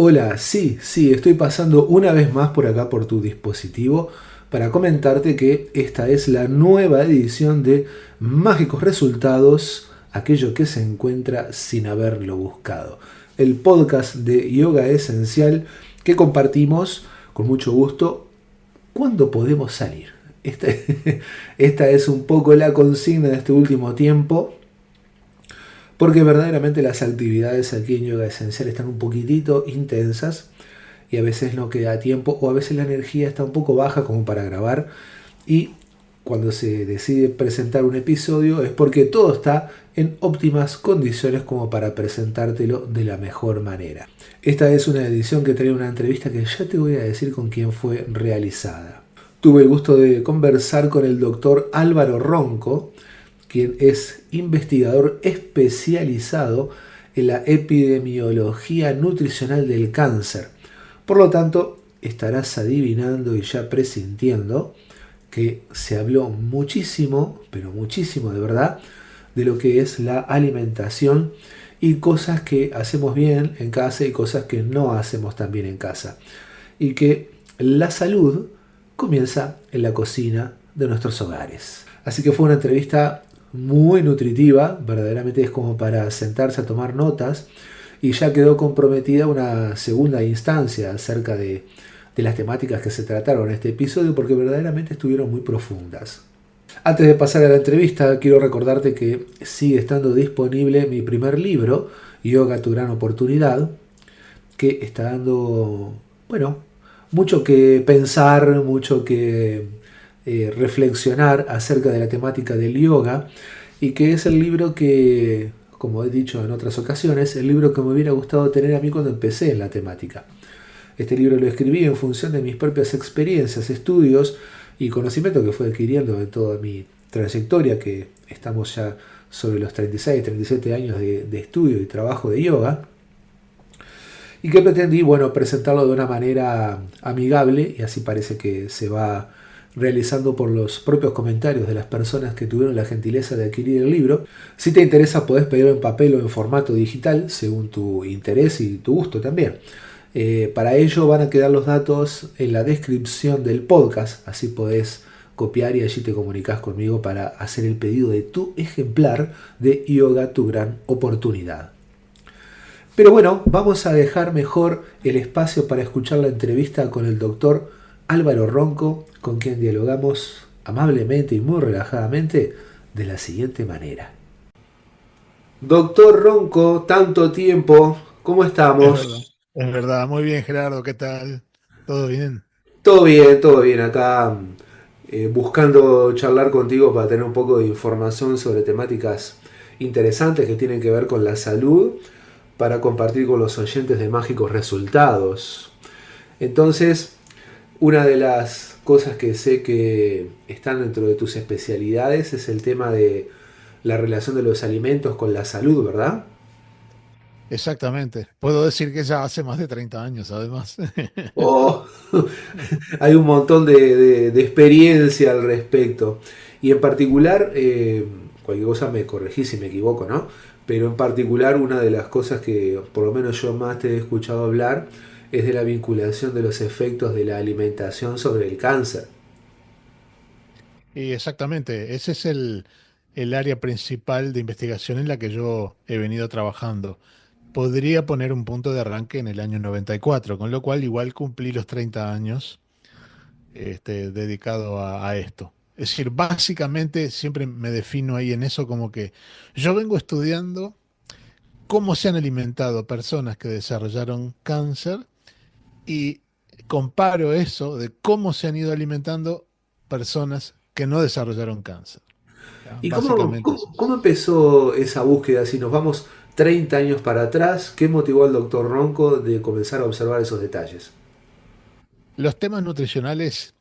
Hola, sí, estoy pasando una vez más por acá por tu dispositivo para comentarte que esta es la nueva edición de Mágicos Resultados, aquello que se encuentra sin haberlo buscado. El podcast de yoga esencial que compartimos con mucho gusto cuando podemos salir. Esta, esta es un poco la consigna de este último tiempo porque verdaderamente las actividades aquí en Yoga Esencial están un poquitito intensas y a veces no queda tiempo o a veces la energía está un poco baja como para grabar y cuando se decide presentar un episodio es porque todo está en óptimas condiciones como para presentártelo de la mejor manera. Esta es una edición que trae una entrevista que ya te voy a decir con quién fue realizada. Tuve el gusto de conversar con el doctor Álvaro Ronco, quien es investigador especializado en la epidemiología nutricional del cáncer. Por lo tanto, estarás adivinando y ya presintiendo que se habló muchísimo, pero muchísimo de verdad, de lo que es la alimentación y cosas que hacemos bien en casa y cosas que no hacemos tan bien en casa. Y que la salud comienza en la cocina de nuestros hogares. Así que fue una entrevista muy nutritiva, verdaderamente es como para sentarse a tomar notas y ya quedó comprometida una segunda instancia acerca de las temáticas que se trataron en este episodio porque verdaderamente estuvieron muy profundas. Antes de pasar a la entrevista, quiero recordarte que sigue estando disponible mi primer libro, Yoga, tu gran oportunidad, que está dando, bueno, mucho que pensar, mucho que reflexionar acerca de la temática del yoga y que es el libro que, como he dicho en otras ocasiones, el libro que me hubiera gustado tener a mí cuando empecé en la temática. Este libro lo escribí en función de mis propias experiencias, estudios y conocimiento que fue adquiriendo en toda mi trayectoria, que estamos ya sobre los 36, 37 años de estudio y trabajo de yoga, y que pretendí, bueno, presentarlo de una manera amigable, y así parece que se va realizando por los propios comentarios de las personas que tuvieron la gentileza de adquirir el libro. Si te interesa, podés pedirlo en papel o en formato digital, según tu interés y tu gusto también. Para ello van a quedar los datos en la descripción del podcast, así podés copiar y allí te comunicas conmigo para hacer el pedido de tu ejemplar de Yoga, tu gran oportunidad. Pero bueno, vamos a dejar mejor el espacio para escuchar la entrevista con el doctor Álvaro Ronco, con quien dialogamos amablemente y muy relajadamente de la siguiente manera. Doctor Ronco, tanto tiempo, ¿cómo Es verdad, estamos? es verdad. Muy bien, Gerardo, ¿qué tal? ¿Todo bien? Todo bien acá, buscando charlar contigo para tener un poco de información sobre temáticas interesantes que tienen que ver con la salud, para compartir con los oyentes de Mágicos Resultados. Entonces, una de las cosas que sé que están dentro de tus especialidades es el tema de la relación de los alimentos con la salud, ¿verdad? Exactamente. Puedo decir que ya hace más de 30 años, además. Oh, hay un montón de experiencia al respecto. Y en particular, cualquier cosa me corregís si me equivoco, ¿no? Pero en particular una de las cosas que por lo menos yo más te he escuchado hablar es de la vinculación de los efectos de la alimentación sobre el cáncer. Y exactamente, ese es el área principal de investigación en la que yo he venido trabajando. Podría poner un punto de arranque en el año 94, con lo cual igual cumplí los 30 años dedicado a esto. Es decir, básicamente siempre me defino ahí en eso como que yo vengo estudiando cómo se han alimentado personas que desarrollaron cáncer y comparo eso de cómo se han ido alimentando personas que no desarrollaron cáncer. Ya, ¿Y básicamente eso cómo es. empezó esa búsqueda? Si nos vamos 30 años para atrás, ¿qué motivó al doctor Ronco de comenzar a observar esos detalles? Los temas nutricionales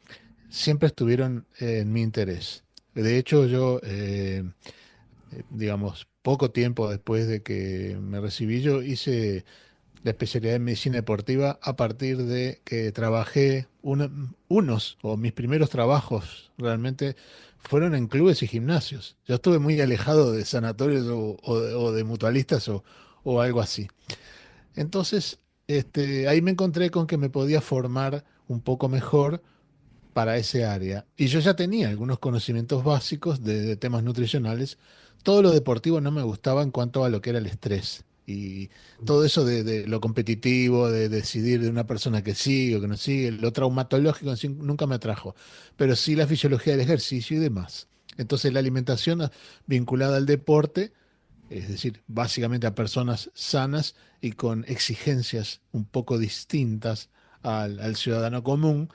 siempre estuvieron en mi interés. De hecho, yo, digamos, poco tiempo después de que me recibí, yo hice la especialidad en medicina deportiva a partir de que trabajé unos, o mis primeros trabajos realmente fueron en clubes y gimnasios. Yo estuve muy alejado de sanatorios o de mutualistas o algo así. Entonces, ahí me encontré con que me podía formar un poco mejor para ese área. Y yo ya tenía algunos conocimientos básicos de temas nutricionales. Todo lo deportivo no me gustaba en cuanto a lo que era el estrés. Y todo eso de lo competitivo, de decidir de una persona que sigue o que no sigue, lo traumatológico en sí nunca me atrajo. Pero sí la fisiología del ejercicio y demás. Entonces la alimentación vinculada al deporte, es decir, básicamente a personas sanas y con exigencias un poco distintas al ciudadano común,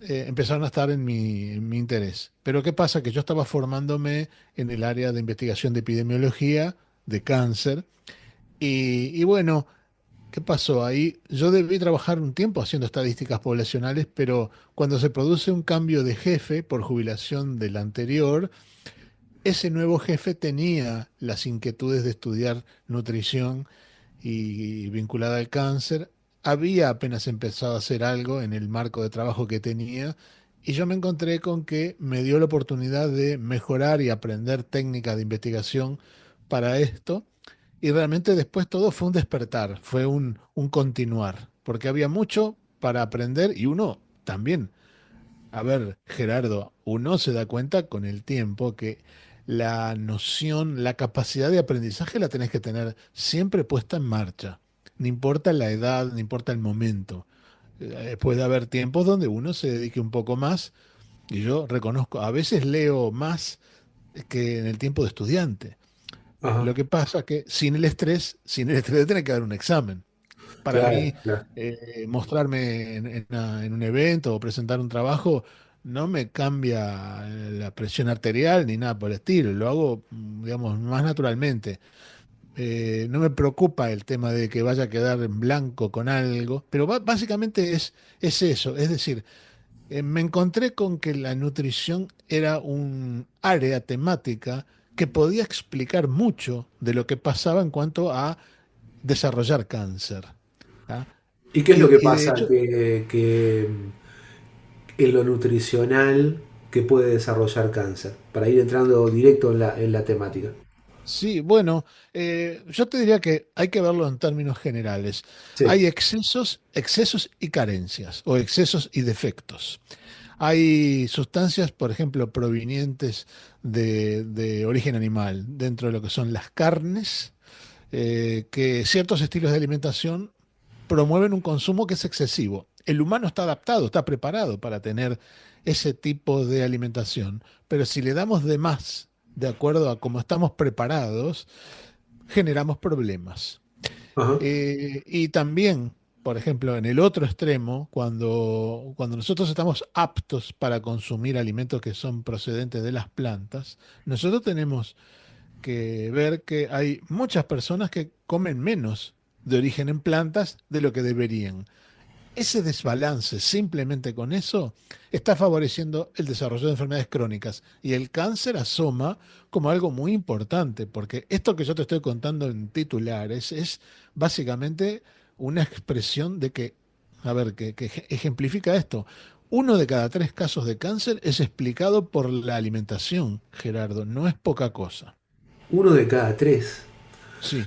empezaron a estar en mi interés. Pero ¿qué pasa? Que yo estaba formándome en el área de investigación de epidemiología de cáncer y bueno, ¿qué pasó ahí? Yo debí trabajar un tiempo haciendo estadísticas poblacionales, pero cuando se produce un cambio de jefe por jubilación del anterior, ese nuevo jefe tenía las inquietudes de estudiar nutrición y vinculada al cáncer. Había apenas empezado a hacer algo en el marco de trabajo que tenía y yo me encontré con que me dio la oportunidad de mejorar y aprender técnicas de investigación para esto. Y realmente después todo fue un despertar, fue un continuar, porque había mucho para aprender y uno también. A ver, Gerardo, uno se da cuenta con el tiempo que la noción, la capacidad de aprendizaje la tenés que tener siempre puesta en marcha. No importa la edad, no importa el momento. Puede haber tiempos donde uno se dedique un poco más, y yo reconozco, a veces leo más que en el tiempo de estudiante. Lo Ajá, que pasa es que sin el estrés de tener que dar un examen. Para mí, claro, claro. mostrarme en un evento o presentar un trabajo no me cambia la presión arterial ni nada por el estilo. Lo hago, digamos, más naturalmente. No me preocupa el tema de que vaya a quedar en blanco con algo, pero básicamente es eso. Es decir, me encontré con que la nutrición era un área temática que podía explicar mucho de lo que pasaba en cuanto a desarrollar cáncer. ¿Ah? ¿Y qué es lo que Y de pasa hecho, que en lo nutricional que puede desarrollar cáncer? Para ir entrando directo en la temática. sí, bueno, yo te diría que hay que verlo en términos generales. Sí. Hay excesos y carencias, o excesos y defectos. Hay sustancias, por ejemplo, provenientes de origen animal, dentro de lo que son las carnes, que ciertos estilos de alimentación promueven un consumo que es excesivo. El humano está adaptado, está preparado para tener ese tipo de alimentación, pero si le damos de más, de acuerdo a cómo estamos preparados, generamos problemas. Ajá. Y también, por ejemplo, en el otro extremo, cuando nosotros estamos aptos para consumir alimentos que son procedentes de las plantas, nosotros tenemos que ver que hay muchas personas que comen menos de origen en plantas de lo que deberían. Ese desbalance, simplemente con eso, está favoreciendo el desarrollo de enfermedades crónicas y el cáncer asoma como algo muy importante, porque esto que yo te estoy contando en titulares es básicamente una expresión de que, a ver, que ejemplifica esto. Uno de cada tres casos de cáncer es explicado por la alimentación, Gerardo, no es poca cosa. Uno de cada tres. Sí,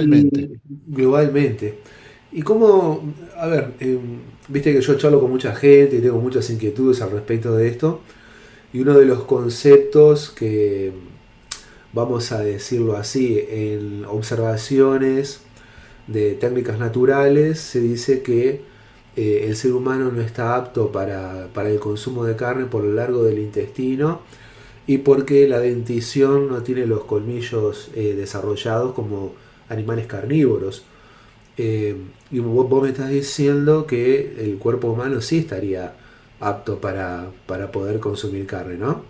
Y globalmente. globalmente. Y cómo, a ver, viste que yo charlo con mucha gente y tengo muchas inquietudes al respecto de esto. Y uno de los conceptos que, vamos a decirlo así, en observaciones de técnicas naturales se dice que el ser humano no está apto para el consumo de carne por lo largo del intestino y porque la dentición no tiene los colmillos desarrollados como animales carnívoros. Eh, y vos me estás diciendo que el cuerpo humano sí estaría apto para poder consumir carne, ¿no?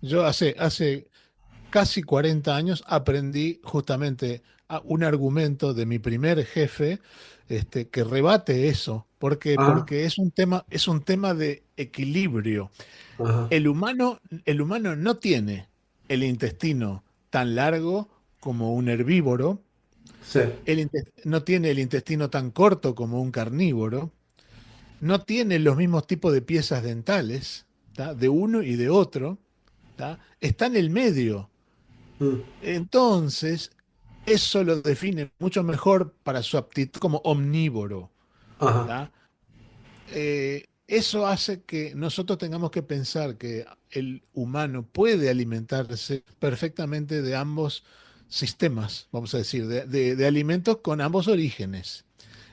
Yo hace casi 40 años aprendí justamente un argumento de mi primer jefe, que rebate eso. ¿Por qué? Ah, Porque es un tema de equilibrio. ajá. El humano no tiene el intestino tan largo como un herbívoro, Sí. no tiene el intestino tan corto como un carnívoro, no tiene los mismos tipos de piezas dentales, ¿tá? De uno y de otro, ¿tá? Está en el medio. Mm, Entonces, eso lo define mucho mejor para su aptitud como omnívoro. Ajá, ¿Tá? Eso hace que nosotros tengamos que pensar que el humano puede alimentarse perfectamente de ambos sistemas, vamos a decir, de alimentos con ambos orígenes.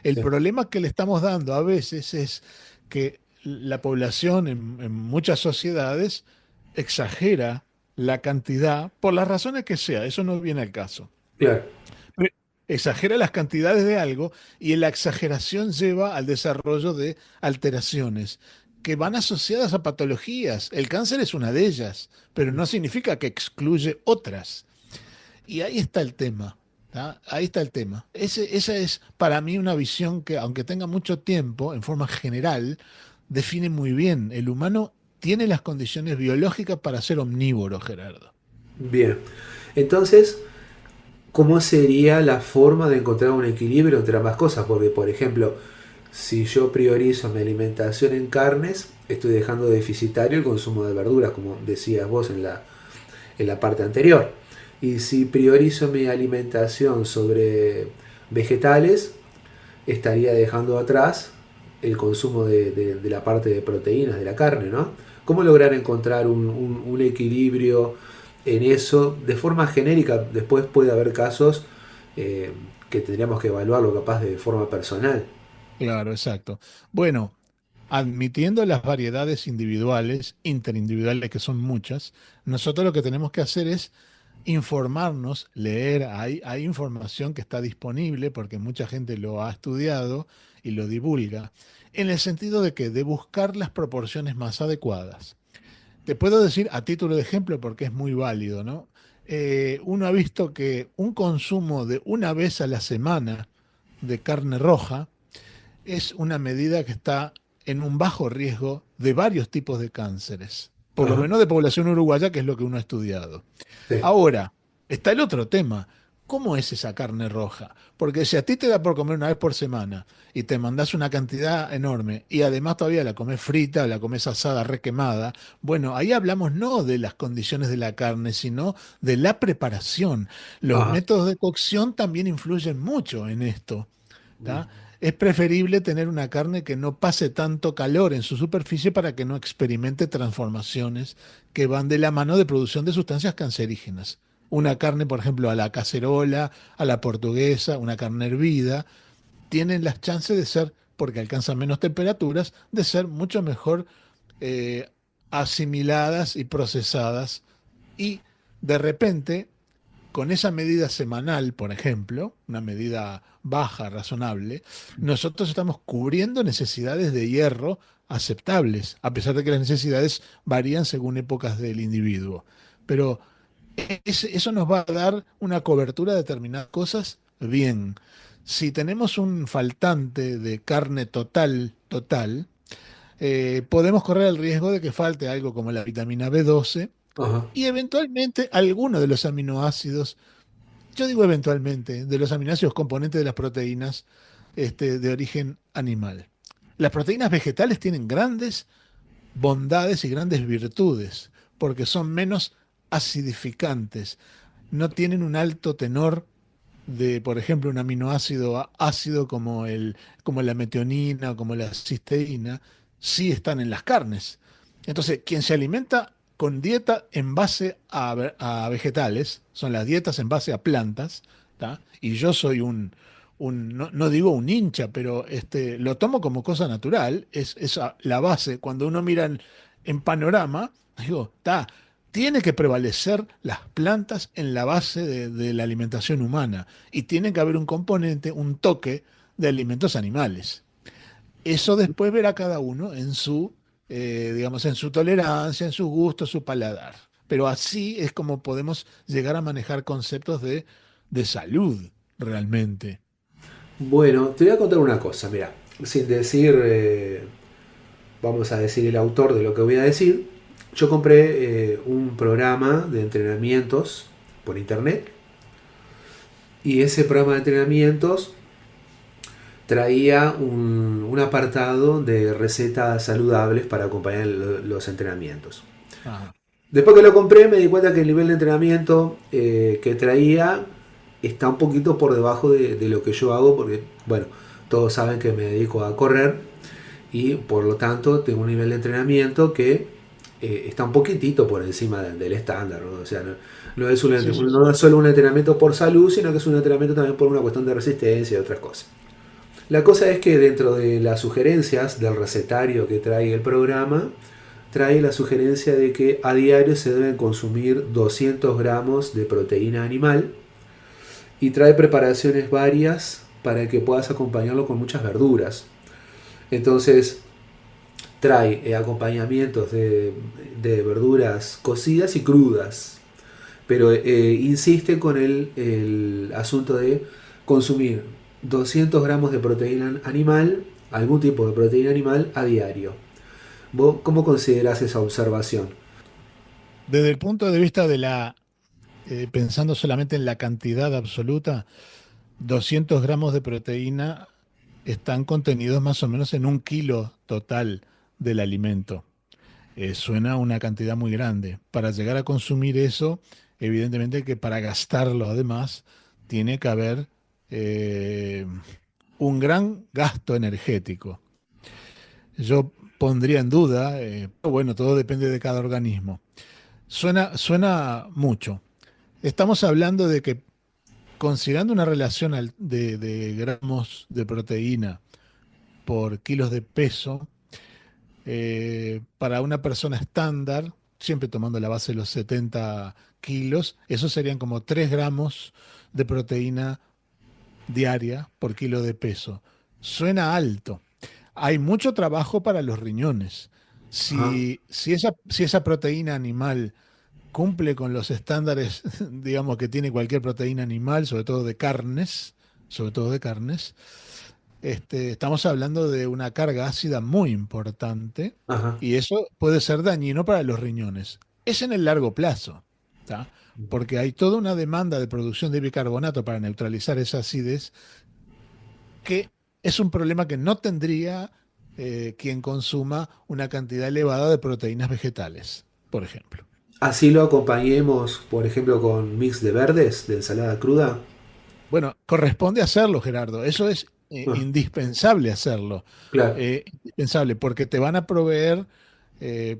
El sí, problema que le estamos dando a veces es que la población en muchas sociedades exagera la cantidad por las razones que sea, eso no viene al caso. claro. Exagera las cantidades de algo y la exageración lleva al desarrollo de alteraciones que van asociadas a patologías. El cáncer es una de ellas, pero no significa que excluye otras. Y ahí está el tema. ¿Tá? Ahí está el tema. Esa es para mí una visión que, aunque tenga mucho tiempo, en forma general, define muy bien. El humano tiene las condiciones biológicas para ser omnívoro, Gerardo. Bien. Entonces, ¿cómo sería la forma de encontrar un equilibrio entre ambas cosas? Porque, por ejemplo, si yo priorizo mi alimentación en carnes, estoy dejando deficitario el consumo de verduras, como decías vos en la parte anterior. Y si priorizo mi alimentación sobre vegetales, estaría dejando atrás el consumo de la parte de proteínas de la carne, ¿no? ¿Cómo lograr encontrar un equilibrio en eso de forma genérica? Después puede haber casos eh, que tendríamos que evaluarlo capaz de forma personal. Claro, exacto. Bueno, admitiendo las variedades individuales, interindividuales, que son muchas, nosotros lo que tenemos que hacer es informarnos, leer, hay información que está disponible porque mucha gente lo ha estudiado y lo divulga, en el sentido de que de buscar las proporciones más adecuadas. Te puedo decir a título de ejemplo porque es muy válido, ¿no? Uno ha visto que un consumo de una vez a la semana de carne roja, es una medida que está en un bajo riesgo de varios tipos de cánceres, por lo Ajá, menos de población uruguaya, que es lo que uno ha estudiado. sí, Ahora, está el otro tema. ¿Cómo es esa carne roja? Porque si a ti te da por comer una vez por semana y te mandás una cantidad enorme y además todavía la comes frita, la comes asada, requemada, bueno, ahí hablamos no de las condiciones de la carne, sino de la preparación. Los ajá, métodos de cocción también influyen mucho en esto. ¿Tá? Es preferible tener una carne que no pase tanto calor en su superficie para que no experimente transformaciones que van de la mano de producción de sustancias cancerígenas. Una carne, por ejemplo, a la cacerola, a la portuguesa, una carne hervida, tienen las chances de ser, porque alcanzan menos temperaturas, de ser mucho mejor eh, asimiladas y procesadas. Y de repente con esa medida semanal, por ejemplo, una medida baja, razonable, nosotros estamos cubriendo necesidades de hierro aceptables, a pesar de que las necesidades varían según épocas del individuo. Pero eso nos va a dar una cobertura de determinadas cosas bien. Si tenemos un faltante de carne total, podemos correr el riesgo de que falte algo como la vitamina B12 ajá. y eventualmente alguno de los aminoácidos, yo digo eventualmente, de los aminoácidos componentes de las proteínas de origen animal. Las proteínas vegetales tienen grandes bondades y grandes virtudes, porque son menos acidificantes, no tienen un alto tenor de, por ejemplo, un aminoácido ácido como la metionina o como la cisteína, sí están en las carnes. Entonces, quien se alimenta con dieta en base a vegetales, son las dietas en base a plantas, ¿tá? Y yo soy no digo un hincha, pero lo tomo como cosa natural, es la base. Cuando uno mira en panorama, digo, está, tiene que prevalecer las plantas en la base de la alimentación humana y tiene que haber un componente, un toque de alimentos animales. Eso después verá cada uno en su, digamos, en su tolerancia, en su gusto, su paladar. Pero así es como podemos llegar a manejar conceptos de salud realmente. Bueno, te voy a contar una cosa, mira, sin decir, vamos a decir el autor de lo que voy a decir, yo compré un programa de entrenamientos por internet y ese programa de entrenamientos traía un apartado de recetas saludables para acompañar los entrenamientos. Ah, Después que lo compré me di cuenta que el nivel de entrenamiento que traía está un poquito por debajo de lo que yo hago, porque, bueno, todos saben que me dedico a correr y por lo tanto tengo un nivel de entrenamiento que está un poquitito por encima del estándar, ¿no? O sea, Sí, sí, sí. no es solo un entrenamiento por salud, sino que es un entrenamiento también por una cuestión de resistencia y otras cosas. La cosa es que dentro de las sugerencias del recetario que trae el programa, trae la sugerencia de que a diario se deben consumir 200 gramos de proteína animal y trae preparaciones varias para que puedas acompañarlo con muchas verduras. Entonces trae acompañamientos de verduras cocidas y crudas, pero insiste con el asunto de consumir 200 gramos de proteína animal, algún tipo de proteína animal a diario. ¿Vos cómo considerás esa observación? Desde el punto de vista de pensando solamente en la cantidad absoluta, 200 gramos de proteína están contenidos más o menos en 1 kilo total del alimento. Suena una cantidad muy grande. Para llegar a consumir eso, evidentemente que para gastarlo además, tiene que haber eh, un gran gasto energético. Yo pondría en duda, pero bueno, todo depende de cada organismo. Suena mucho. Estamos hablando de que considerando una relación de gramos de proteína por kilos de peso, para una persona estándar, siempre tomando la base de los 70 kilos, eso serían como 3 gramos de proteína diaria por kilo de peso. Suena alto. Hay mucho trabajo para los riñones. Ajá. Si esa proteína animal cumple con los estándares, digamos, que tiene cualquier proteína animal, sobre todo de carnes, estamos hablando de una carga ácida muy importante Ajá. y eso puede ser dañino para los riñones. Es en el largo plazo, ¿tá? Porque hay toda una demanda de producción de bicarbonato para neutralizar esa acidez, que es un problema que no tendría quien consuma una cantidad elevada de proteínas vegetales, por ejemplo. Así lo acompañemos, por ejemplo, con mix de verdes, de ensalada cruda. Bueno, corresponde hacerlo, Gerardo. Eso es Ah, indispensable hacerlo. claro. Indispensable, porque te van a proveer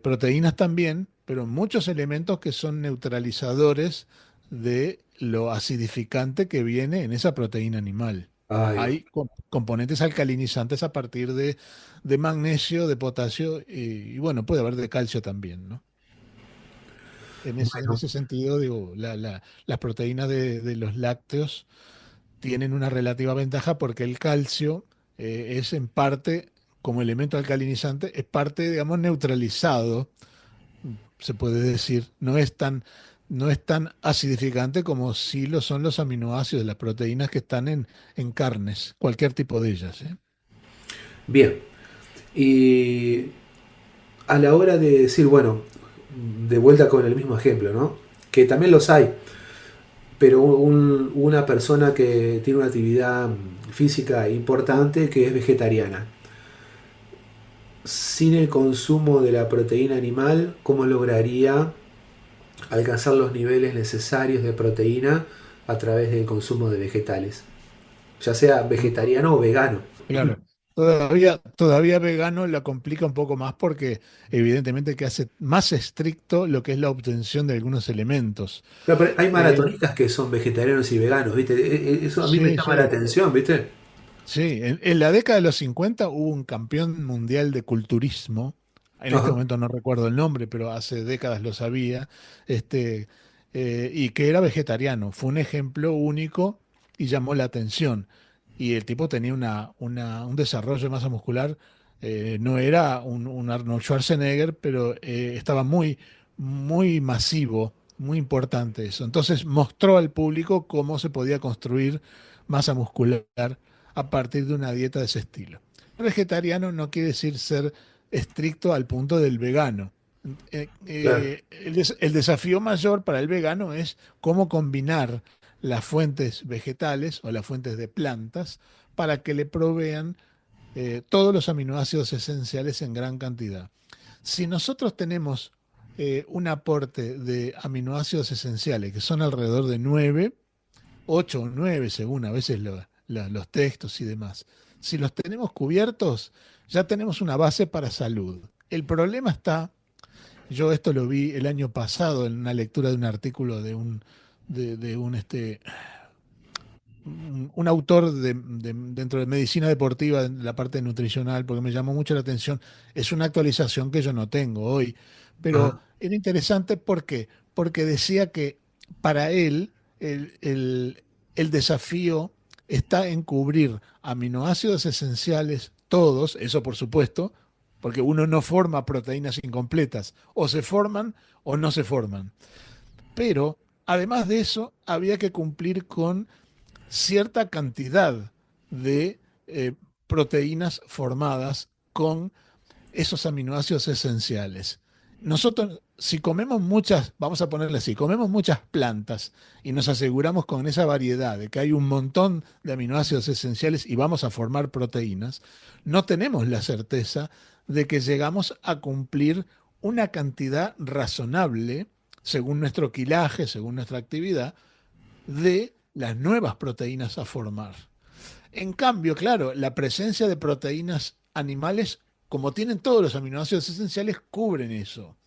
proteínas también, pero muchos elementos que son neutralizadores de lo acidificante que viene en esa proteína animal. Ahí va. Hay componentes alcalinizantes a partir de magnesio, de potasio y bueno, puede haber de calcio también, ¿no? En Bueno, ese sentido, digo, las proteínas de los lácteos tienen una relativa ventaja porque el calcio es en parte, como elemento alcalinizante, es parte, digamos, neutralizado, se puede decir. No es tan acidificante como sí lo son los aminoácidos, las proteínas que están en carnes, cualquier tipo de ellas, ¿eh? bien. Y a la hora de decir, bueno, de vuelta con el mismo ejemplo, ¿no? Que también los hay, pero una persona que tiene una actividad física importante que es vegetariana, sin el consumo de la proteína animal, ¿cómo lograría alcanzar los niveles necesarios de proteína a través del consumo de vegetales? Ya sea vegetariano o vegano. Claro. Todavía vegano la complica un poco más porque evidentemente que hace más estricto lo que es la obtención de algunos elementos. Claro, pero hay Eh, maratonistas que son vegetarianos y veganos, ¿viste? Eso a mí me sí, llama la sí. atención, ¿viste? Sí, en la década de los 50 hubo un campeón mundial de culturismo. En este Ajá. momento no recuerdo el nombre, pero hace décadas lo sabía. Este, y que era vegetariano. Fue un ejemplo único y llamó la atención. Y el tipo tenía un desarrollo de masa muscular. No era un Arnold Schwarzenegger, pero estaba muy, muy masivo, muy importante eso. Entonces mostró al público cómo se podía construir masa muscular a partir de una dieta de ese estilo. Vegetariano no quiere decir ser estricto al punto del vegano. Claro. El desafío mayor para el vegano es cómo combinar las fuentes vegetales o las fuentes de plantas para que le provean todos los aminoácidos esenciales en gran cantidad. Si nosotros tenemos un aporte de aminoácidos esenciales, que son alrededor de 9, 8 o 9 según a veces los textos y demás. Si los tenemos cubiertos, ya tenemos una base para salud. El problema está, yo esto lo vi el año pasado en una lectura de un artículo de un un autor dentro de medicina deportiva, en la parte nutricional, porque me llamó mucho la atención. Es una actualización que yo no tengo hoy, pero Ajá. era interesante porque decía que para él el desafío está en cubrir aminoácidos esenciales, todos, eso por supuesto, porque uno no forma proteínas incompletas, o se forman o no se forman. Pero además de eso, había que cumplir con cierta cantidad de proteínas formadas con esos aminoácidos esenciales. Nosotros, si comemos muchas, vamos a ponerle así, comemos muchas plantas y nos aseguramos con esa variedad de que hay un montón de aminoácidos esenciales y vamos a formar proteínas, no tenemos la certeza de que llegamos a cumplir una cantidad razonable, según nuestro quilaje, según nuestra actividad, de las nuevas proteínas a formar. En cambio, claro, la presencia de proteínas animales, como tienen todos los aminoácidos esenciales, cubren eso.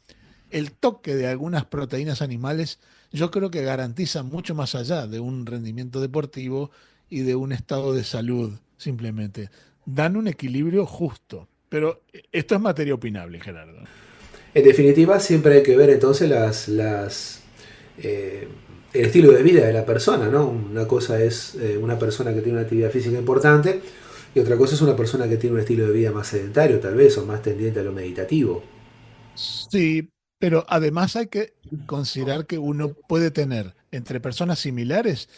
El toque de algunas proteínas animales yo creo que garantiza mucho más allá de un rendimiento deportivo y de un estado de salud, simplemente. Dan un equilibrio justo. Pero esto es materia opinable, Gerardo. En definitiva, siempre hay que ver entonces eh, el estilo de vida de la persona, ¿no? Una cosa es una persona que tiene una actividad física importante y otra cosa es una persona que tiene un estilo de vida más sedentario, tal vez, o más tendiente a lo meditativo. Sí, pero además hay que considerar que uno puede tener entre personas similares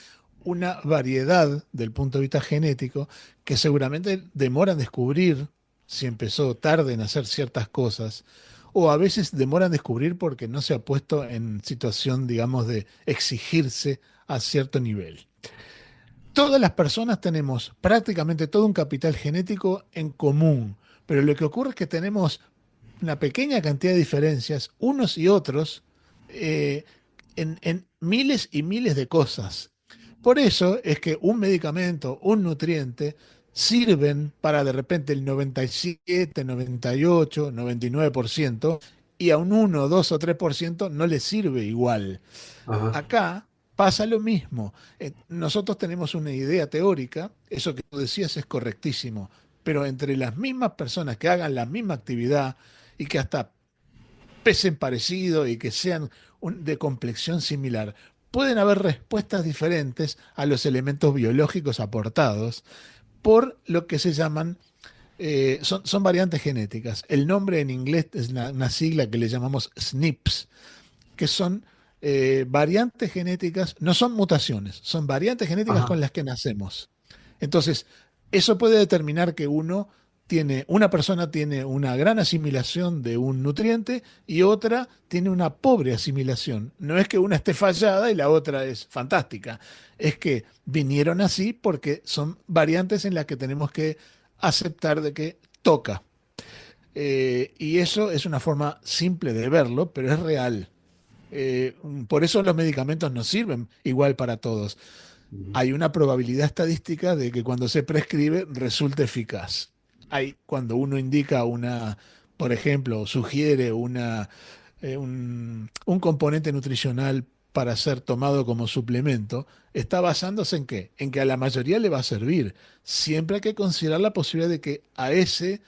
una variedad del punto de vista genético que seguramente demora en descubrir si empezó tarde en hacer ciertas cosas, o a veces demora en descubrir porque no se ha puesto en situación, digamos, de exigirse a cierto nivel. Todas las personas tenemos prácticamente todo un capital genético en común, pero lo que ocurre es que tenemos una pequeña cantidad de diferencias, unos y otros, eh, en miles y miles de cosas. Por eso es que un medicamento, un nutriente, sirven para de repente el 97, 98, 99%, y a un 1, 2 o 3% no le sirve igual. Ajá. Acá pasa lo mismo. Nosotros tenemos una idea teórica, eso que tú decías es correctísimo, pero entre las mismas personas que hagan la misma actividad y que hasta pesen parecido y que sean de complexión similar, pueden haber respuestas diferentes a los elementos biológicos aportados por lo que se llaman, son variantes genéticas. El nombre en inglés es una sigla que le llamamos SNPs, que son variantes genéticas, no son mutaciones, son variantes genéticas Ajá. con las que nacemos. Entonces, eso puede determinar que una persona tiene una gran asimilación de un nutriente y otra tiene una pobre asimilación. No es que una esté fallada y la otra es fantástica, es que vinieron así porque son variantes en las que tenemos que aceptar de que toca. Y eso es una forma simple de verlo, pero es real. Por eso los medicamentos no sirven igual para todos. Ujú. Hay una probabilidad estadística de que cuando se prescribe resulte eficaz. Cuando uno indica por ejemplo, sugiere un componente nutricional para ser tomado como suplemento, está basándose en qué? En que a la mayoría le va a servir. Siempre hay que considerar la posibilidad de que a ese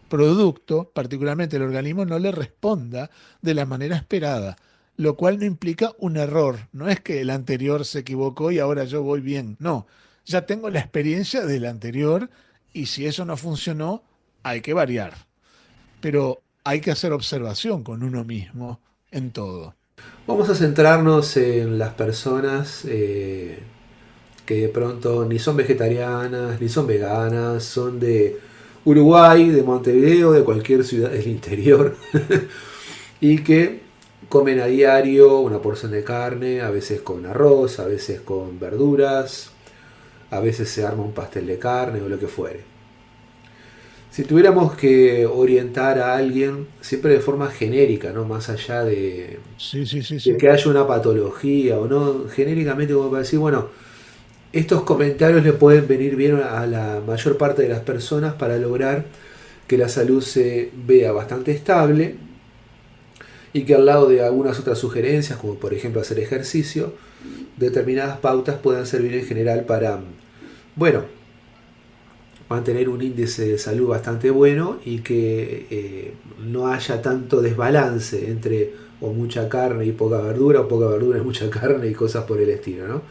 producto, particularmente el organismo, no le responda de la manera esperada, lo cual no implica un error. No es que el anterior se equivocó y ahora yo voy bien. No, ya tengo la experiencia del anterior y si eso no funcionó, hay que variar. Pero hay que hacer observación con uno mismo en todo. Vamos a centrarnos en las personas que de pronto ni son vegetarianas, ni son veganas, son de Uruguay, de Montevideo, de cualquier ciudad del interior, y que comen a diario una porción de carne, a veces con arroz, a veces con verduras, a veces se arma un pastel de carne o lo que fuere. Si tuviéramos que orientar a alguien, siempre de forma genérica, ¿no? Más allá Sí, sí, sí, de sí. que haya una patología o no, genéricamente como para decir, bueno, estos comentarios le pueden venir bien a la mayor parte de las personas para lograr que la salud se vea bastante estable y que al lado de algunas otras sugerencias, como por ejemplo hacer ejercicio, determinadas pautas puedan servir en general para, bueno, mantener un índice de salud bastante bueno y que no haya tanto desbalance entre o mucha carne y poca verdura, o poca verdura y mucha carne y cosas por el estilo, ¿no?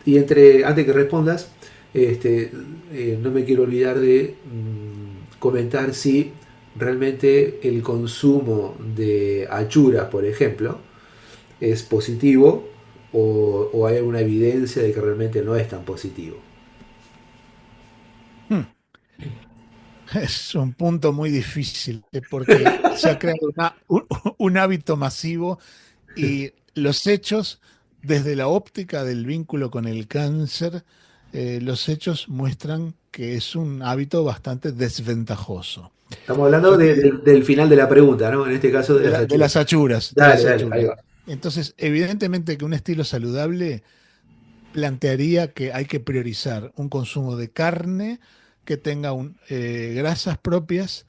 Y antes que respondas, no me quiero olvidar de comentar si realmente el consumo de achuras, por ejemplo, es positivo o hay alguna evidencia de que realmente no es tan positivo. Hmm. Es un punto muy difícil, porque se ha creado un hábito masivo y los hechos, desde la óptica del vínculo con el cáncer, los hechos muestran que es un hábito bastante desventajoso. Estamos hablando Yo te del final de la pregunta, ¿no? En este caso de las de achuras. las achuras, de Dale, las dale, ahí achuras. va. Entonces, evidentemente que un estilo saludable plantearía que hay que priorizar un consumo de carne que tenga grasas propias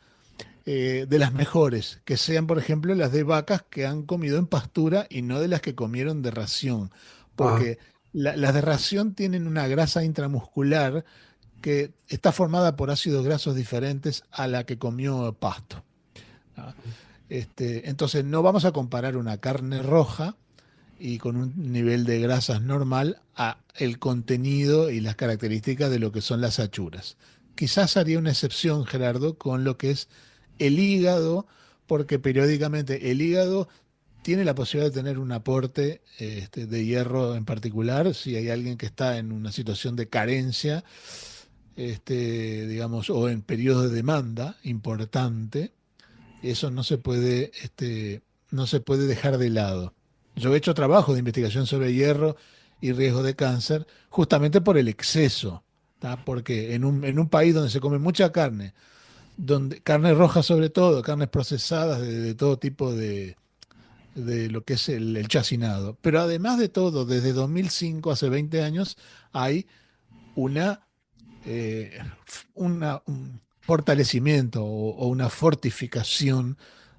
de las mejores, que sean, por ejemplo, las de vacas que han comido en pastura y no de las que comieron de ración, Ah, porque las de ración tienen una grasa intramuscular que está formada por ácidos grasos diferentes a la que comió pasto. ¿Ah? Entonces, no vamos a comparar una carne roja y con un nivel de grasas normal a el contenido y las características de lo que son las achuras. Quizás haría una excepción, Gerardo, con lo que es el hígado, porque periódicamente el hígado tiene la posibilidad de tener un aporte de hierro en particular, si hay alguien que está en una situación de carencia, digamos, o en periodo de demanda importante, eso no se puede dejar de lado. Yo he hecho trabajo de investigación sobre hierro y riesgo de cáncer justamente por el exceso, ¿tá? Porque en un país donde se come mucha carne, donde, carne roja sobre todo, carnes procesadas de todo tipo de lo que es el chacinado. Pero además de todo, desde 2005, hace 20 años, hay una un fortalecimiento o una fortificación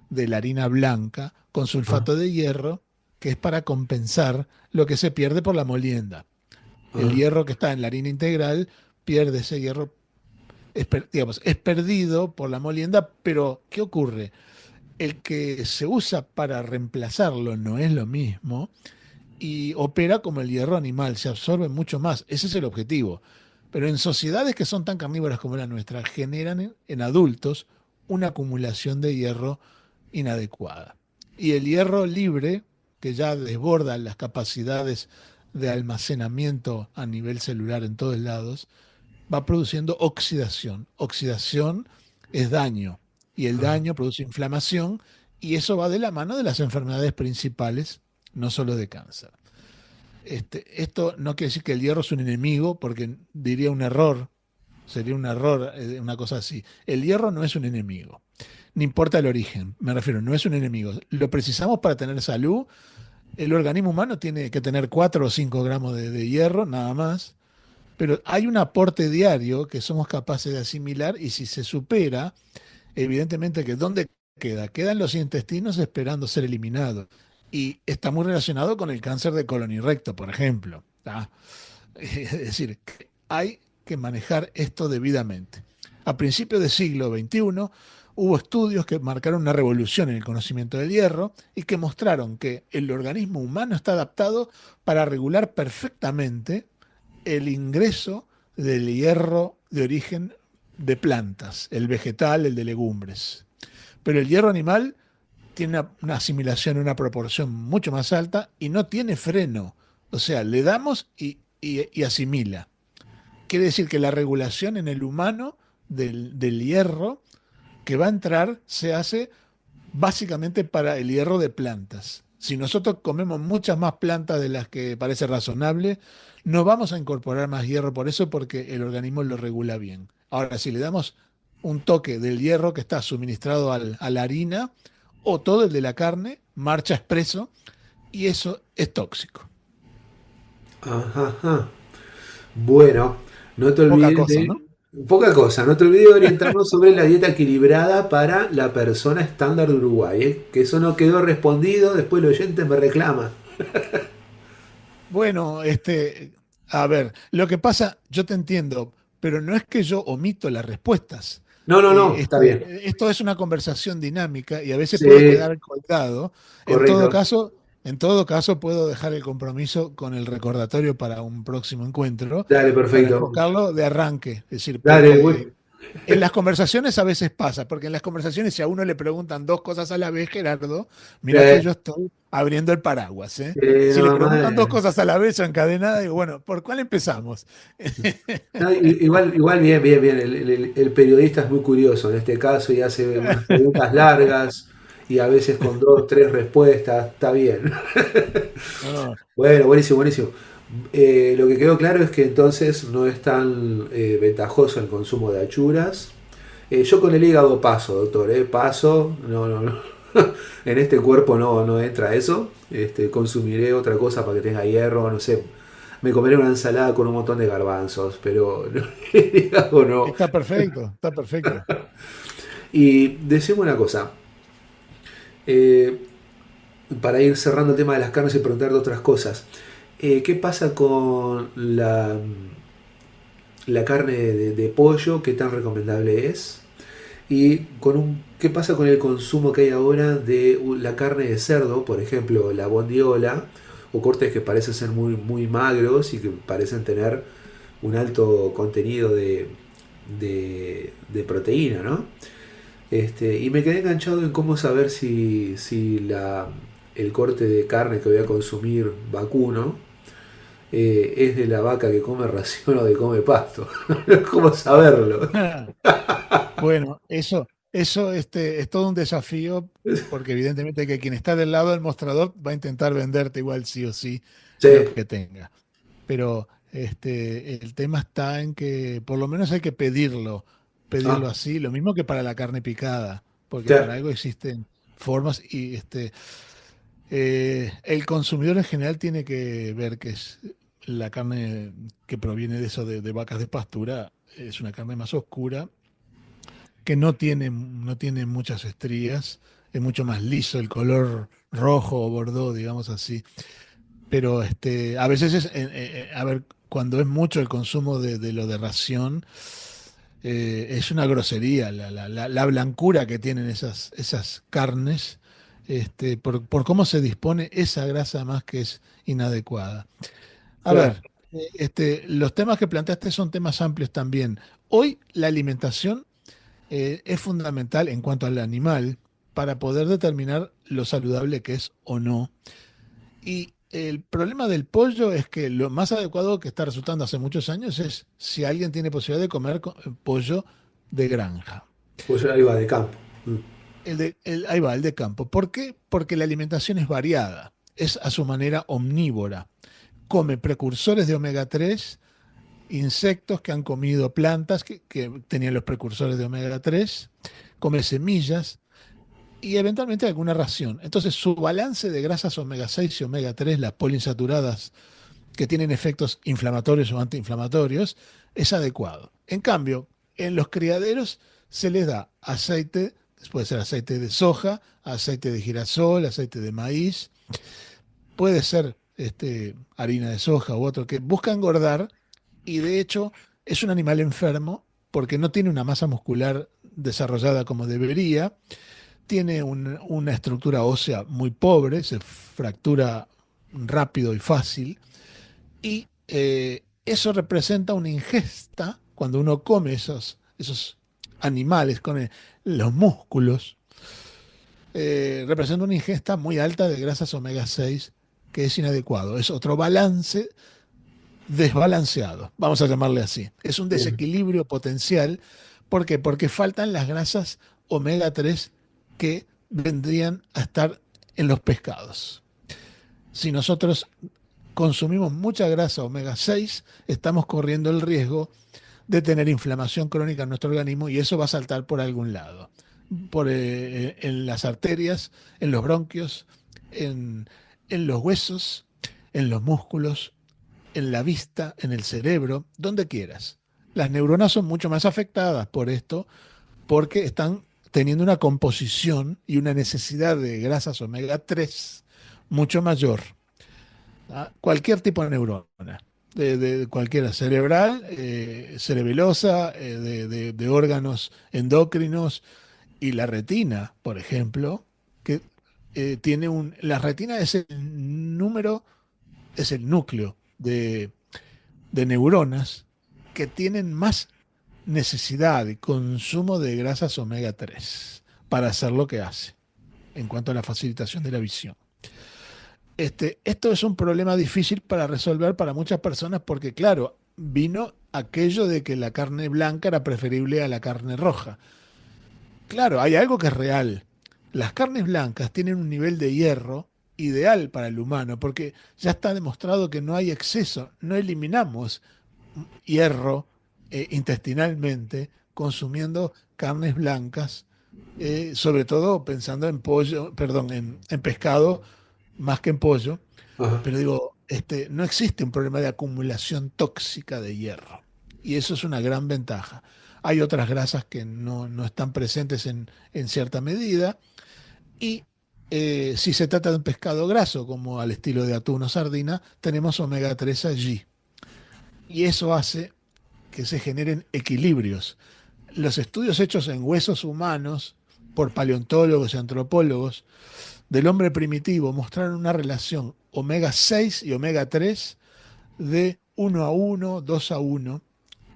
de la harina blanca con ah, sulfato de hierro, que es para compensar lo que se pierde por la molienda. El ah, hierro que está en la harina integral pierde ese hierro, digamos, es perdido por la molienda, pero ¿qué ocurre? El que se usa para reemplazarlo no es lo mismo y opera como el hierro animal, se absorbe mucho más. Ese es el objetivo. Pero en sociedades que son tan carnívoras como la nuestra, generan en adultos una acumulación de hierro inadecuada. Y el hierro libre, que ya desborda las capacidades de almacenamiento a nivel celular en todos lados, va produciendo oxidación. Oxidación es daño y el ah. daño produce inflamación y eso va de la mano de las enfermedades principales, no solo de cáncer. Esto no quiere decir que el hierro es un enemigo, porque diría un error, sería un error, una cosa así. El hierro no es un enemigo, no importa el origen, me refiero, no es un enemigo. Lo precisamos para tener salud. El organismo humano tiene que tener 4 o 5 gramos de hierro, nada más, pero hay un aporte diario que somos capaces de asimilar y si se supera, evidentemente que ¿dónde queda? Queda en los intestinos esperando ser eliminado. Y está muy relacionado con el cáncer de colon y recto, por ejemplo. ¿Tá? Es decir, hay que manejar esto debidamente. A principios del siglo XXI hubo estudios que marcaron una revolución en el conocimiento del hierro y que mostraron que el organismo humano está adaptado para regular perfectamente el ingreso del hierro de origen de plantas, el vegetal, el de legumbres. Pero el hierro animal tiene una asimilación, una proporción mucho más alta y no tiene freno. O sea, le damos y asimila. Quiere decir que la regulación en el humano del hierro que va a entrar se hace básicamente para el hierro de plantas. Si nosotros comemos muchas más plantas de las que parece razonable, no vamos a incorporar más hierro por eso porque el organismo lo regula bien. Ahora, si le damos un toque del hierro que está suministrado a la harina o todo el de la carne, marcha expreso y eso es tóxico. Ajá, ajá. Bueno, no te Poca olvides cosa, de... ¿no? Poca cosa, no te olvides de orientarnos sobre la dieta equilibrada para la persona estándar de Uruguay, ¿eh? Que eso no quedó respondido, después el oyente me reclama. Bueno, a ver, lo que pasa, yo te entiendo, pero no es que yo omito las respuestas. No, no, no, está bien. Esto es una conversación dinámica y a veces puede Sí, quedar colgado. correcto. En todo caso, puedo dejar el compromiso con el recordatorio para un próximo encuentro, Dale, para perfecto. enfocarlo de arranque. Es decir, Dale, porque güey. en las conversaciones a veces pasa, porque en las conversaciones si a uno le preguntan dos cosas a la vez, Gerardo, mira que Eh, yo estoy abriendo el paraguas, ¿eh? Si le no, preguntan dos más. cosas a la vez o encadenada, digo, bueno, ¿por cuál empezamos? No, igual, igual bien, bien, bien. El periodista es muy curioso en este caso y hace unas preguntas largas y a veces con dos, tres respuestas. Está bien. No, Bueno, buenísimo, buenísimo. Lo que quedó claro es que entonces no es tan ventajoso el consumo de achuras. Yo con el hígado paso, doctor, paso. No, no, no. En este cuerpo no, no entra eso. Consumiré otra cosa para que tenga hierro, no sé. Me comeré una ensalada con un montón de garbanzos, pero el hígado no. está perfecto, está perfecto. Y decimos una cosa, eh, para ir cerrando el tema de las carnes y preguntar de otras cosas. ¿Qué pasa con la carne de pollo? ¿Qué tan recomendable es? Y ¿qué pasa con el consumo que hay ahora de la carne de cerdo? Por ejemplo, la bondiola o cortes que parecen ser muy, muy magros y que parecen tener un alto contenido de proteína, ¿no? Y me quedé enganchado en cómo saber si el corte de carne que voy a consumir vacuno es de la vaca que come ración o de come pasto. ¿Cómo saberlo? Bueno, eso es todo un desafío, porque evidentemente que quien está del lado del mostrador va a intentar venderte igual sí o sí Sí. lo que tenga. Pero el tema está en que por lo menos hay que pedirlo Ah, así, lo mismo que para la carne picada, porque ya. para algo existen formas y el consumidor en general tiene que ver que es la carne que proviene de eso de vacas de pastura, es una carne más oscura, que no tiene muchas estrías, es mucho más liso el color rojo o bordó, digamos así. Pero a veces a ver, cuando es mucho el consumo de lo de ración, es una grosería la blancura que tienen esas carnes, por cómo se dispone esa grasa más que es inadecuada. A Claro, ver, los temas que planteaste son temas amplios también. Hoy la alimentación es fundamental en cuanto al animal para poder determinar lo saludable que es o no. Y el problema del pollo es que lo más adecuado que está resultando hace muchos años es si alguien tiene posibilidad de comer pollo de granja. pues ahí va de campo. Mm. Ahí va, el de campo. ¿Por qué? Porque la alimentación es variada, es a su manera omnívora. Come precursores de omega 3, insectos que han comido plantas que tenían los precursores de omega 3, come semillas, y eventualmente alguna ración. Entonces, su balance de grasas omega 6 y omega 3, las poliinsaturadas que tienen efectos inflamatorios o antiinflamatorios, es adecuado. En cambio, en los criaderos se les da aceite, puede ser aceite de soja, aceite de girasol, aceite de maíz, puede ser harina de soja u otro, que busca engordar y de hecho es un animal enfermo porque no tiene una masa muscular desarrollada como debería, tiene una estructura ósea muy pobre, se fractura rápido y fácil, y eso representa una ingesta, cuando uno come esos animales con los músculos, representa una ingesta muy alta de grasas omega 6 que es inadecuado. Es otro balance desbalanceado, vamos a llamarle así. Es un Bien. desequilibrio potencial. ¿Por qué? Porque faltan las grasas omega 3 que vendrían a estar en los pescados. Si nosotros consumimos mucha grasa omega 6, estamos corriendo el riesgo de tener inflamación crónica en nuestro organismo y eso va a saltar por algún lado. En las arterias, en los bronquios, en los huesos, en los músculos, en la vista, en el cerebro, donde quieras. Las neuronas son mucho más afectadas por esto porque están teniendo una composición y una necesidad de grasas omega 3 mucho mayor. ¿Ah? Cualquier tipo de neurona, de cualquiera, cerebral, cerebelosa, de órganos endocrinos y la retina, por ejemplo, que la retina es el número, es el núcleo de neuronas que tienen más necesidad y consumo de grasas omega 3 para hacer lo que hace en cuanto a la facilitación de la visión. Esto es un problema difícil para resolver para muchas personas porque, claro, vino aquello de que la carne blanca era preferible a la carne roja. Claro, hay algo que es real. Las carnes blancas tienen un nivel de hierro ideal para el humano porque ya está demostrado que no hay exceso, no eliminamos hierro intestinalmente consumiendo carnes blancas, sobre todo pensando en pollo, perdón, en pescado más que en pollo, Ajá. pero digo, no existe un problema de acumulación tóxica de hierro. Y eso es una gran ventaja. Hay otras grasas que no están presentes en cierta medida. Y si se trata de un pescado graso, como al estilo de atún o sardina, tenemos omega 3 allí. Y eso hace que se generen equilibrios. Los estudios hechos en huesos humanos por paleontólogos y antropólogos del hombre primitivo mostraron una relación omega 6 y omega 3 de 1:1, 2:1,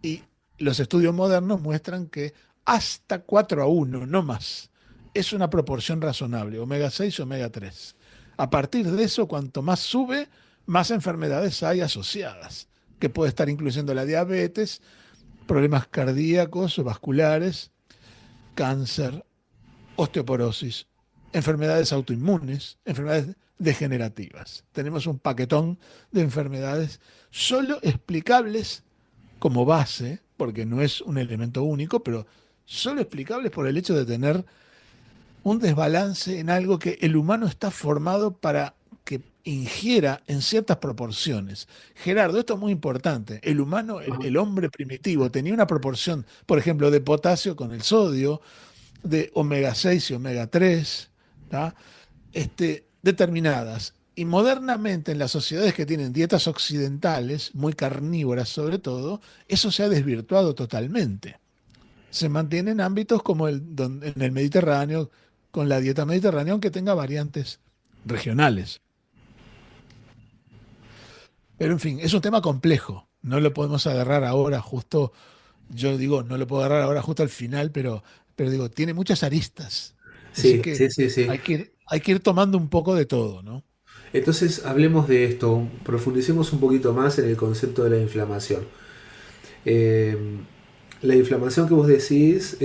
y los estudios modernos muestran que hasta 4:1, no más. Es una proporción razonable, omega 6 y omega 3. A partir de eso, cuanto más sube, más enfermedades hay asociadas, que puede estar incluyendo la diabetes, problemas cardíacos o vasculares, cáncer, osteoporosis, enfermedades autoinmunes, enfermedades degenerativas. Tenemos un paquetón de enfermedades solo explicables como base, porque no es un elemento único, pero solo explicables por el hecho de tener un desbalance en algo que el humano está formado para que ingiera en ciertas proporciones. Gerardo, esto es muy importante. El humano, Ajá. el hombre primitivo, tenía una proporción, por ejemplo, de potasio con el sodio, de omega 6 y omega 3, ¿tá? Determinadas. Y modernamente en las sociedades que tienen dietas occidentales, muy carnívoras sobre todo, eso se ha desvirtuado totalmente. Se mantienen ámbitos como en el Mediterráneo, con la dieta mediterránea, aunque tenga variantes regionales. Pero en fin, es un tema complejo. No lo podemos agarrar ahora justo, yo digo, no lo puedo agarrar ahora justo al final, pero digo, tiene muchas aristas. Así Sí, que sí, sí, sí. hay que ir tomando un poco de todo, ¿no? Entonces hablemos de esto, profundicemos un poquito más en el concepto de la inflamación. Eh, la inflamación que vos decías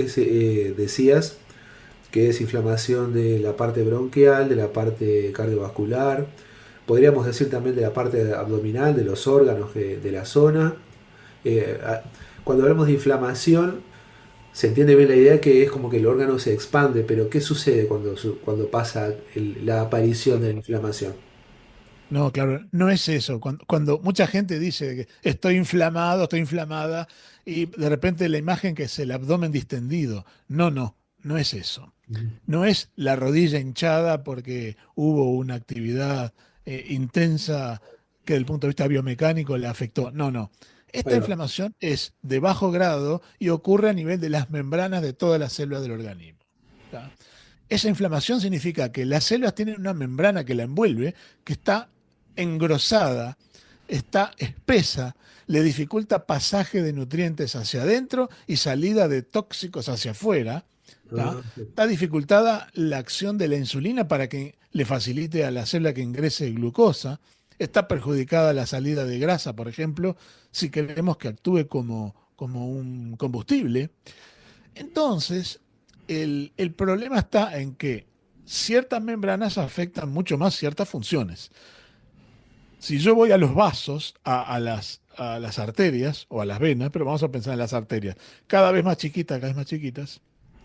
que es inflamación de la parte bronquial, de la parte cardiovascular, podríamos decir también de la parte abdominal, de los órganos de la zona. Eh, a- Cuando hablamos de inflamación, se entiende bien la idea que es como que el órgano se expande, pero ¿qué sucede cuando pasa la aparición de la inflamación? No, claro, no es eso. Cuando mucha gente dice que estoy inflamado, estoy inflamada, y de repente la imagen que es el abdomen distendido. No, no, no es eso. Ujú. No es la rodilla hinchada porque hubo una actividad intensa que desde el punto de vista biomecánico le afectó. No, no. Esta Ahí va. inflamación es de bajo grado y ocurre a nivel de las membranas de todas las células del organismo. ¿Tá? Esa inflamación significa que las células tienen una membrana que la envuelve, que está engrosada, está espesa, le dificulta pasaje de nutrientes hacia adentro y salida de tóxicos hacia afuera. ¿Tá? Ah, Está dificultada la acción de la insulina para que le facilite a la célula que ingrese glucosa. Está perjudicada la salida de grasa, por ejemplo, si queremos que actúe como un combustible. Entonces, el problema está en que ciertas membranas afectan mucho más ciertas funciones. Si yo voy a los vasos, a las arterias o a las venas, pero vamos a pensar en las arterias, cada vez más chiquitas, cada vez más chiquitas,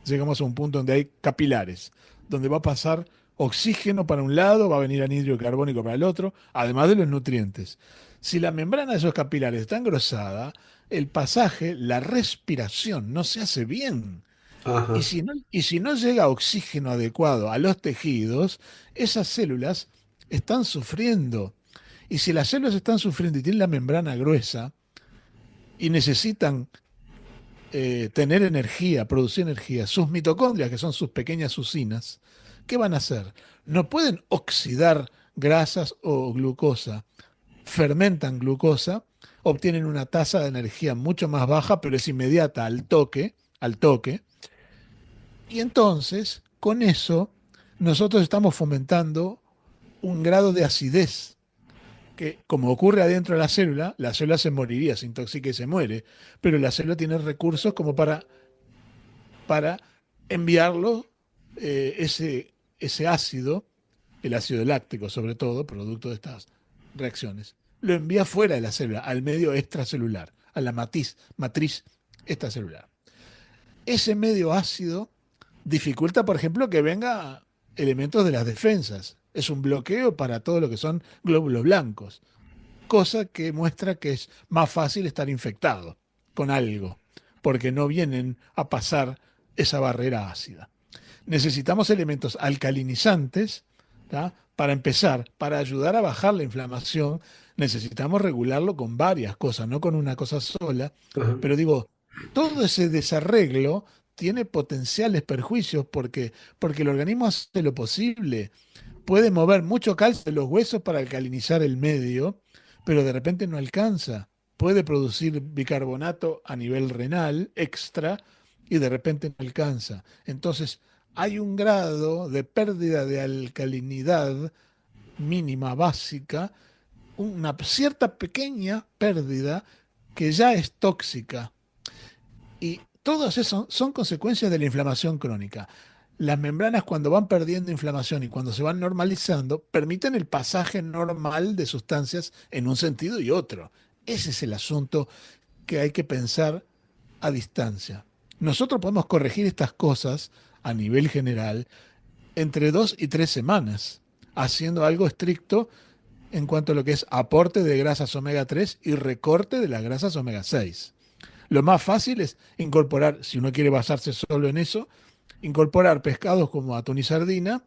llegamos a un punto donde hay capilares, donde va a pasar oxígeno para un lado, va a venir anhídrido carbónico para el otro, además de los nutrientes. Si la membrana de esos capilares está engrosada, el pasaje, la respiración no se hace bien. Ajá. Y si no llega oxígeno adecuado a los tejidos, esas células están sufriendo. Y si las células están sufriendo y tienen la membrana gruesa y necesitan tener energía, producir energía, sus mitocondrias, que son sus pequeñas usinas, ¿qué van a hacer? No pueden oxidar grasas o glucosa, fermentan glucosa, obtienen una tasa de energía mucho más baja, pero es inmediata al toque. Y entonces, con eso, nosotros estamos fomentando un grado de acidez que, como ocurre adentro de la célula se moriría, se intoxica y se muere, pero la célula tiene recursos como para enviarlo, ese ácido, el ácido láctico sobre todo, producto de estas reacciones, lo envía fuera de la célula, al medio extracelular, a la matriz extracelular. Ese medio ácido dificulta, por ejemplo, que venga elementos de las defensas. Es un bloqueo para todo lo que son glóbulos blancos, cosa que muestra que es más fácil estar infectado con algo, porque no vienen a pasar esa barrera ácida. Necesitamos elementos alcalinizantes, ¿tá? Para empezar, para ayudar a bajar la inflamación, necesitamos regularlo con varias cosas, no con una cosa sola. Ajá. Pero digo, todo ese desarreglo tiene potenciales perjuicios porque el organismo hace lo posible. Puede mover mucho calcio de los huesos para alcalinizar el medio, pero de repente no alcanza. Puede producir bicarbonato a nivel renal extra y de repente no alcanza. Entonces, hay un grado de pérdida de alcalinidad mínima básica, una cierta pequeña pérdida que ya es tóxica. Y todos eso son consecuencias de la inflamación crónica. Las membranas cuando van perdiendo inflamación y cuando se van normalizando, permiten el pasaje normal de sustancias en un sentido y otro. Ese es el asunto que hay que pensar a distancia. Nosotros podemos corregir estas cosas a nivel general entre 2 y 3 semanas, haciendo algo estricto en cuanto a lo que es aporte de grasas omega 3 y recorte de las grasas omega 6. Lo más fácil es incorporar, si uno quiere basarse solo en eso, incorporar pescados como atún y sardina,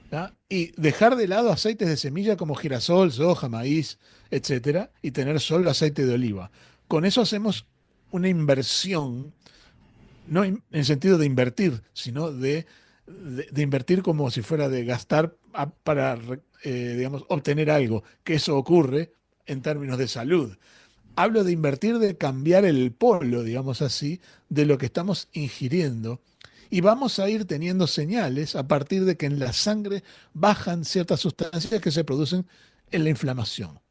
¿tá? Y dejar de lado aceites de semilla como girasol, soja, maíz, etcétera, y tener solo aceite de oliva. Con eso hacemos una inversión, no en el sentido de invertir, sino de invertir como si fuera de gastar para, digamos, obtener algo, que eso ocurre en términos de salud. Hablo de invertir, de cambiar el polo, digamos así, de lo que estamos ingiriendo. Y vamos a ir teniendo señales a partir de que en la sangre bajan ciertas sustancias que se producen en la inflamación.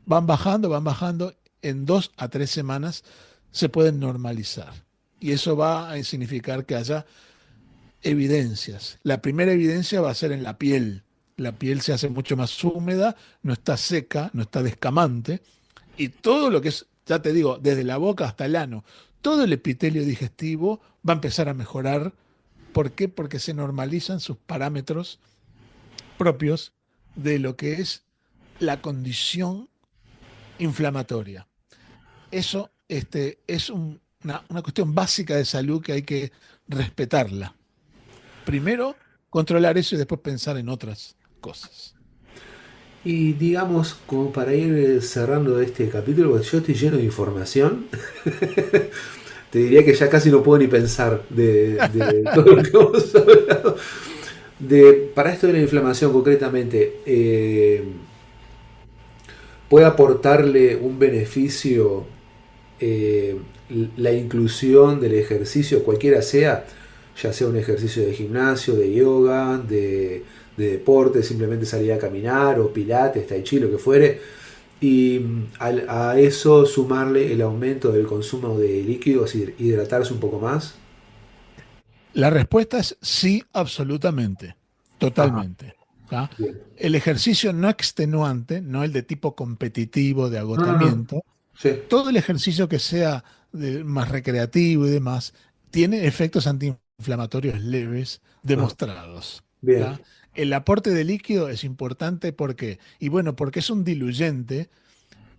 Van bajando, en 2 a 3 semanas se pueden normalizar. Y eso va a significar que haya evidencias. La primera evidencia va a ser en la piel. La piel se hace mucho más húmeda, no está seca, no está descamante, y todo lo que es, ya te digo, desde la boca hasta el ano, todo el epitelio digestivo va a empezar a mejorar. ¿Por qué? Porque se normalizan sus parámetros propios de lo que es la condición inflamatoria. Eso es una cuestión básica de salud que hay que respetarla. Primero, controlar eso y después pensar en otras cosas. Y digamos, como para ir cerrando este capítulo, porque yo estoy lleno de información, te diría que ya casi no puedo ni pensar de todo lo que hemos hablado. Para esto de la inflamación concretamente, ¿puede aportarle un beneficio eh, la inclusión del ejercicio, cualquiera sea, ya sea un ejercicio de gimnasio, de yoga, de deporte, simplemente salir a caminar o pilates, tai chi, lo que fuere, y a eso sumarle el aumento del consumo de líquidos y hidratarse un poco más? La respuesta es sí, absolutamente, Ajá, totalmente. ¿Tá? bien. El ejercicio no extenuante, no el de tipo competitivo de No, no, no. agotamiento, Sí. todo el ejercicio que sea más recreativo y demás, tiene efectos antiinflamatorios leves Ajá, demostrados. bien. ¿Tá? El aporte de líquido es importante porque, y bueno, porque es un diluyente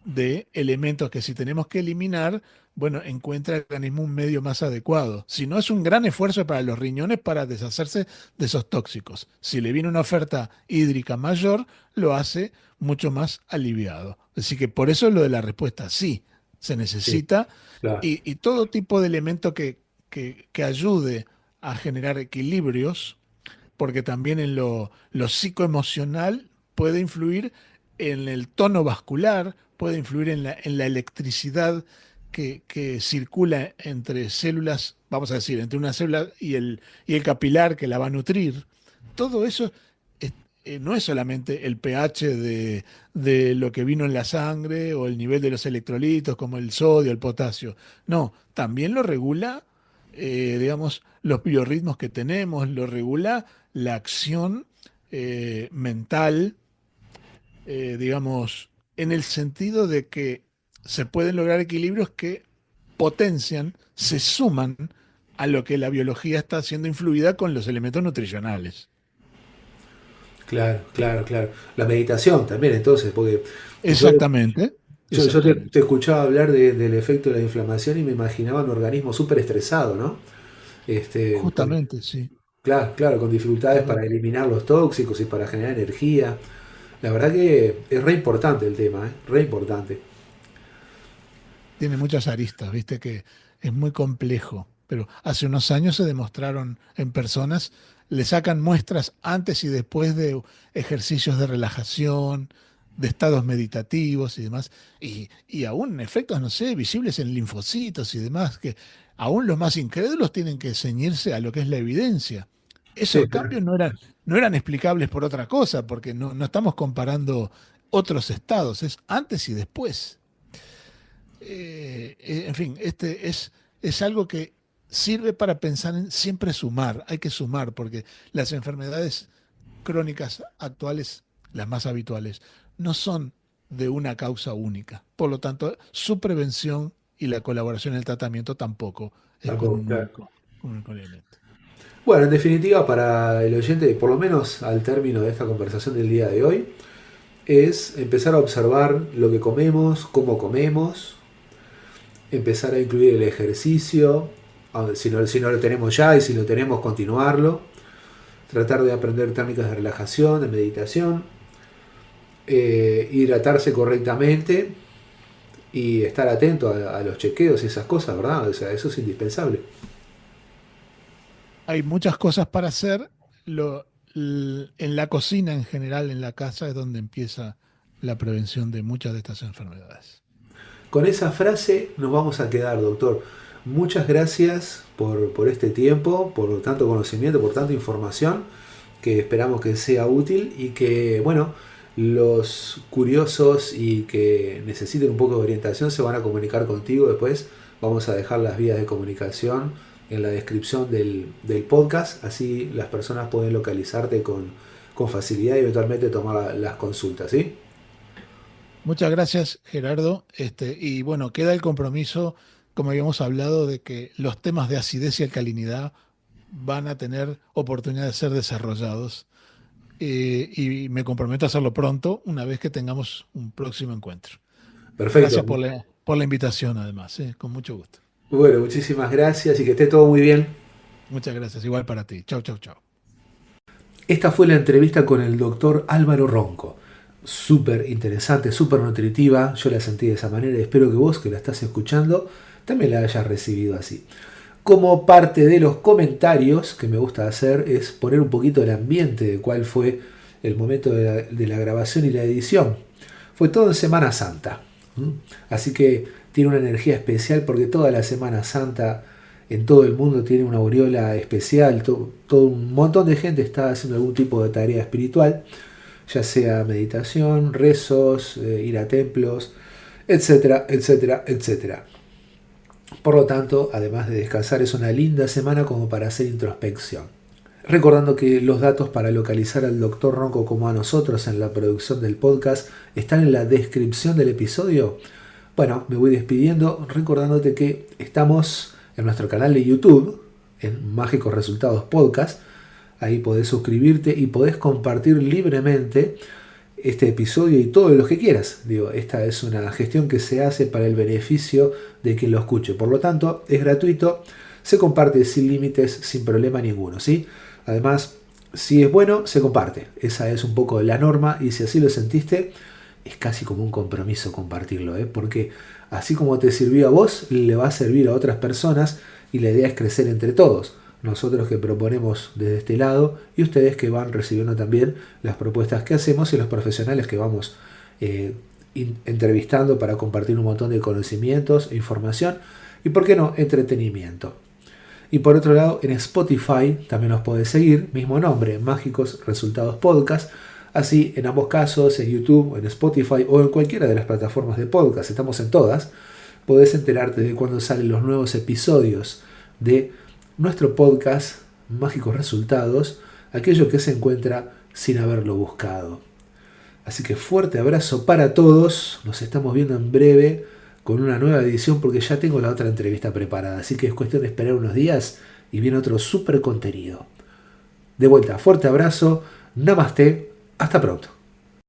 de elementos que si tenemos que eliminar, bueno, encuentra el organismo un medio más adecuado. Si no, es un gran esfuerzo para los riñones para deshacerse de esos tóxicos. Si le viene una oferta hídrica mayor, lo hace mucho más aliviado. Así que por eso lo de la respuesta, sí, se Sí, necesita claro. y todo tipo de elemento que ayude a generar equilibrios, porque también en lo psicoemocional puede influir en el tono vascular, puede influir en la electricidad que circula entre células, vamos a decir, entre una célula y el capilar que la va a nutrir. Todo eso es- no es solamente el pH de lo que vino en la sangre o el nivel de los electrolitos como el sodio, el potasio. No, también lo regula, digamos, los biorritmos que tenemos, lo regula la acción mental, digamos, en el sentido de que se pueden lograr equilibrios que potencian, se suman a lo que la biología está siendo influida con los elementos nutricionales. Claro, claro, claro. La meditación también, entonces, porque yo, Exactamente, yo te exactamente. escuchaba hablar del efecto de la inflamación y me imaginaba un organismo súper estresado, ¿no? Con, Justamente, sí. claro, claro, con dificultades Total. para eliminar los tóxicos y para generar energía. La verdad que es re importante el tema, ¿eh? Re importante. Tiene muchas aristas, viste que es muy complejo, pero hace unos años se demostraron en personas, le sacan muestras antes y después de ejercicios de relajación, de estados meditativos y demás, y aún efectos, no sé, visibles en linfocitos y demás, que aún los más incrédulos tienen que ceñirse a lo que es la evidencia. Sí, Esos claro. cambios no eran explicables por otra cosa, porque no estamos comparando otros estados, es antes y después. En fin, es algo que sirve para pensar en siempre sumar, hay que sumar, porque las enfermedades crónicas actuales, las más habituales, no son de una causa única. Por lo tanto, su prevención y la colaboración en el tratamiento tampoco es con Tampoco, un claro. único elemento. Bueno, en definitiva, para el oyente, por lo menos al término de esta conversación del día de hoy, es empezar a observar lo que comemos, cómo comemos, empezar a incluir el ejercicio, si no lo tenemos ya y si lo tenemos, continuarlo, tratar de aprender técnicas de relajación, de meditación, hidratarse correctamente y estar atento a los chequeos y esas cosas, ¿verdad? O sea, eso es indispensable. Hay muchas cosas para hacer. En la cocina en general, en la casa, es donde empieza la prevención de muchas de estas enfermedades. Con esa frase nos vamos a quedar, doctor. Muchas gracias por este tiempo, por tanto conocimiento, por tanta información, que esperamos que sea útil y que, bueno, los curiosos y que necesiten un poco de orientación se van a comunicar contigo después. Vamos a dejar las vías de comunicación en la descripción del podcast, así las personas pueden localizarte con facilidad y eventualmente tomar las consultas, ¿sí? Muchas gracias, Gerardo. Y bueno, queda el compromiso, como habíamos hablado, de que los temas de acidez y alcalinidad van a tener oportunidad de ser desarrollados. Y me comprometo a hacerlo pronto, una vez que tengamos un próximo encuentro. Perfecto. Gracias por la invitación, además, con mucho gusto. Bueno, muchísimas gracias y que esté todo muy bien. Muchas gracias, igual para ti. Chau, chau, chau. Esta fue la entrevista con el doctor Álvaro Ronco. Súper interesante, súper nutritiva. Yo la sentí de esa manera y espero que vos, que la estás escuchando, también la hayas recibido así. Como parte de los comentarios que me gusta hacer es poner un poquito el ambiente de cuál fue el momento de la grabación y la edición. Fue todo en Semana Santa. Así que tiene una energía especial porque toda la Semana Santa en todo el mundo tiene una aureola especial. Todo un montón de gente está haciendo algún tipo de tarea espiritual, ya sea meditación, rezos, ir a templos, etcétera, etcétera, etcétera. Por lo tanto, además de descansar, es una linda semana como para hacer introspección. Recordando que los datos para localizar al Dr. Ronco como a nosotros en la producción del podcast están en la descripción del episodio. Bueno, me voy despidiendo recordándote que estamos en nuestro canal de YouTube, en Mágicos Resultados Podcast. Ahí podés suscribirte y podés compartir libremente este episodio y todos los que quieras. Digo, esta es una gestión que se hace para el beneficio de quien lo escuche. Por lo tanto, es gratuito, se comparte sin límites, sin problema ninguno, ¿sí? Además, si es bueno, se comparte. Esa es un poco la norma y si así lo sentiste, es casi como un compromiso compartirlo, porque así como te sirvió a vos, le va a servir a otras personas y la idea es crecer entre todos. Nosotros que proponemos desde este lado y ustedes que van recibiendo también las propuestas que hacemos y los profesionales que vamos entrevistando para compartir un montón de conocimientos, información y, por qué no, entretenimiento. Y por otro lado, en Spotify también nos podés seguir, mismo nombre, Mágicos Resultados Podcast. Así, en ambos casos, en YouTube, en Spotify o en cualquiera de las plataformas de podcast, estamos en todas, podés enterarte de cuando salen los nuevos episodios de nuestro podcast Mágicos Resultados, aquello que se encuentra sin haberlo buscado. Así que fuerte abrazo para todos, nos estamos viendo en breve con una nueva edición porque ya tengo la otra entrevista preparada, así que es cuestión de esperar unos días y viene otro súper contenido. De vuelta, fuerte abrazo, namaste, hasta pronto.